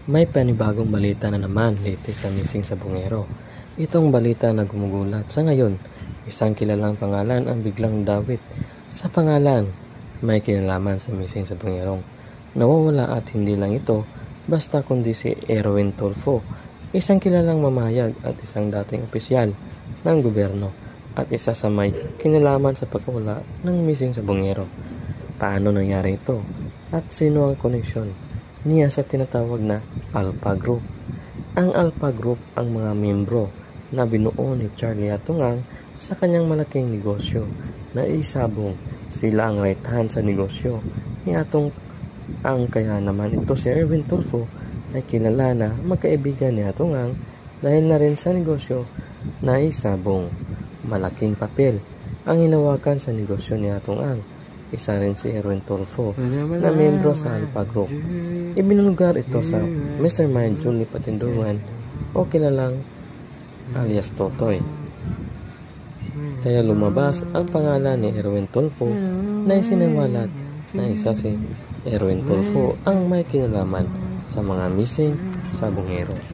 May panibagong balita na naman dito sa Missing sa Bungero. Itong balita na gumugulat sa ngayon, isang kilalang pangalan ang biglang dawit. Sa pangalan, may kinalaman sa Missing sa Bungerong. Nawawala at hindi lang ito, basta kundi si Erwin Tulfo, isang kilalang mamahayag at isang dating opisyal ng gobyerno at isa sa may kinalaman sa pagkawala ng Missing sa Bungero. Paano nangyari ito? At sino ang koneksyon niya sa tinatawag na Alpha Group? Ang Alpha Group ang mga membro na binuo ni Charlie Atungang sa kanyang malaking negosyo na isabong. Sila ang right hand sa negosyo ni Atong ang kaya naman ito si Erwin Tulfo ay kilala na magkaibigan ni Atungang dahil na rin sa negosyo na isabong. Malaking papel ang hinawakan sa negosyo ni Atungang. Isa rin si Erwin Tulfo na membro sa Alpha Group. Ibinulugar ito sa Mr. Mind Julie Patindungan o kilalang alias Totoy. Kaya lumabas ang pangalan ni Erwin Tulfo na isiniwalat na isa si Erwin Tulfo ang may kinalaman sa mga missing sa Bungero.